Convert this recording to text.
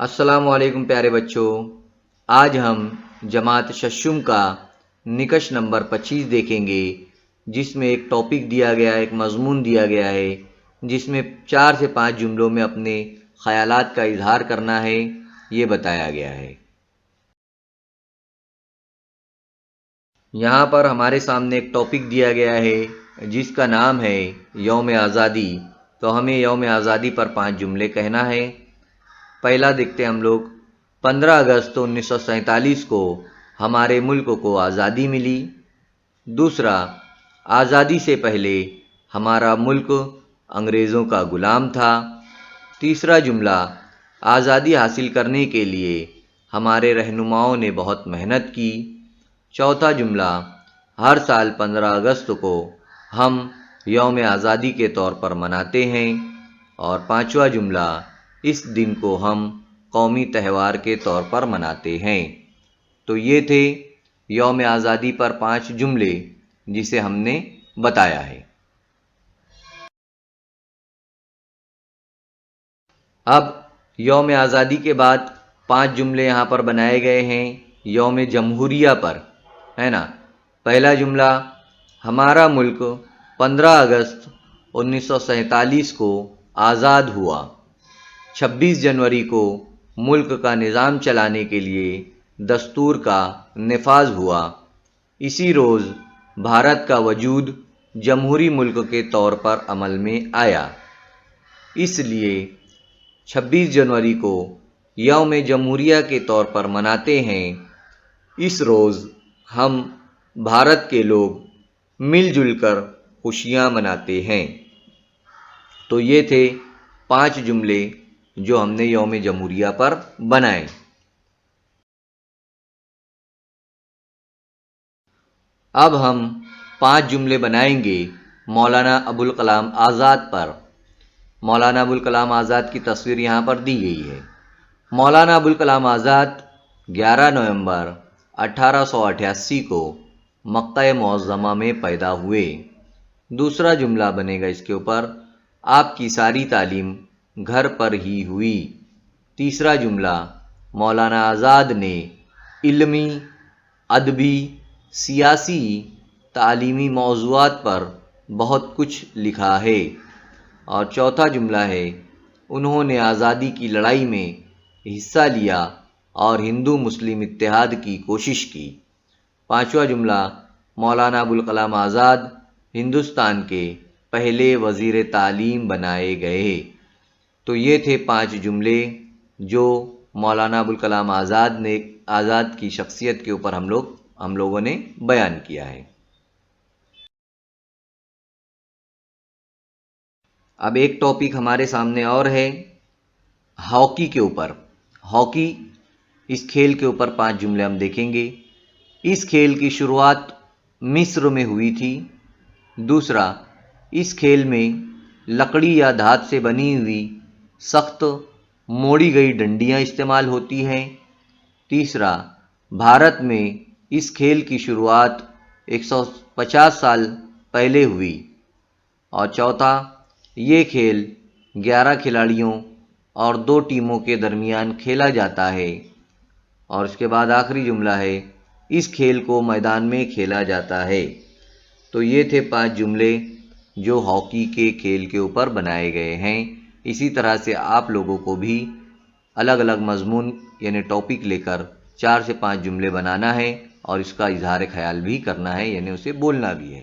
السلام علیکم پیارے بچوں، آج ہم جماعت ششم کا نکش نمبر 25 دیکھیں گے، جس میں ایک ٹاپک دیا گیا ہے، ایک مضمون دیا گیا ہے، جس میں 4 سے 5 جملوں میں اپنے خیالات کا اظہار کرنا ہے، یہ بتایا گیا ہے۔ یہاں پر ہمارے سامنے ایک ٹاپک دیا گیا ہے جس کا نام ہے یوم آزادی، تو ہمیں یوم آزادی پر 5 جملے کہنا ہے۔ پہلا دیکھتے ہم لوگ، 15 اگست 1947 کو ہمارے ملک کو آزادی ملی۔ دوسرا، آزادی سے پہلے ہمارا ملک انگریزوں کا غلام تھا۔ تیسرا جملہ، آزادی حاصل کرنے کے لیے ہمارے رہنماؤں نے بہت محنت کی۔ چوتھا جملہ، ہر سال 15 اگست کو ہم یوم آزادی کے طور پر مناتے ہیں۔ اور پانچواں جملہ، اس دن کو ہم قومی تہوار کے طور پر مناتے ہیں۔ تو یہ تھے یوم آزادی پر 5 جملے جسے ہم نے بتایا ہے۔ اب یوم آزادی کے بعد 5 جملے یہاں پر بنائے گئے ہیں یوم جمہوریہ پر، ہے نا۔ پہلا جملہ، ہمارا ملک 15 اگست 1947 کو آزاد ہوا۔ 26 جنوری کو ملک کا نظام چلانے کے لیے دستور کا نفاذ ہوا۔ اسی روز بھارت کا وجود جمہوری ملک کے طور پر عمل میں آیا۔ اس لیے 26 جنوری کو یوم جمہوریہ کے طور پر مناتے ہیں۔ اس روز ہم بھارت کے لوگ مل جل کر خوشیاں مناتے ہیں۔ تو یہ تھے 5 جملے جو ہم نے یوم جمہوریہ پر بنائے۔ اب ہم 5 جملے بنائیں گے مولانا ابوالکلام آزاد پر۔ مولانا ابوالکلام آزاد کی تصویر یہاں پر دی گئی ہے۔ مولانا ابوالکلام آزاد 11 نومبر 1888 کو مکہ معظمہ میں پیدا ہوئے۔ دوسرا جملہ بنے گا اس کے اوپر، آپ کی ساری تعلیم گھر پر ہی ہوئی۔ تیسرا جملہ، مولانا آزاد نے علمی، ادبی، سیاسی، تعلیمی موضوعات پر بہت کچھ لکھا ہے۔ اور چوتھا جملہ ہے، انہوں نے آزادی کی لڑائی میں حصہ لیا اور ہندو مسلم اتحاد کی کوشش کی۔ پانچواں جملہ، مولانا ابوالکلام آزاد ہندوستان کے پہلے وزیر تعلیم بنائے گئے۔ تو یہ تھے 5 جملے جو مولانا ابوالکلام آزاد کی شخصیت کے اوپر ہم لوگوں نے بیان کیا ہے۔ اب ایک ٹاپک ہمارے سامنے اور ہے ہاکی کے اوپر۔ ہاکی، اس کھیل کے اوپر 5 جملے ہم دیکھیں گے۔ اس کھیل کی شروعات مصر میں ہوئی تھی۔ دوسرا، اس کھیل میں لکڑی یا دھات سے بنی ہوئی سخت موڑی گئی ڈنڈیاں استعمال ہوتی ہیں۔ تیسرا، بھارت میں اس کھیل کی شروعات 150 سال پہلے ہوئی۔ اور چوتھا، یہ کھیل 11 کھلاڑیوں اور 2 ٹیموں کے درمیان کھیلا جاتا ہے۔ اور اس کے بعد آخری جملہ ہے، اس کھیل کو میدان میں کھیلا جاتا ہے۔ تو یہ تھے 5 جملے جو ہاکی کے کھیل کے اوپر بنائے گئے ہیں۔ اسی طرح سے آپ لوگوں کو بھی الگ الگ مضمون یعنی ٹاپک لے کر 4 سے 5 جملے بنانا ہے اور اس کا اظہار خیال بھی کرنا ہے، یعنی اسے بولنا بھی ہے۔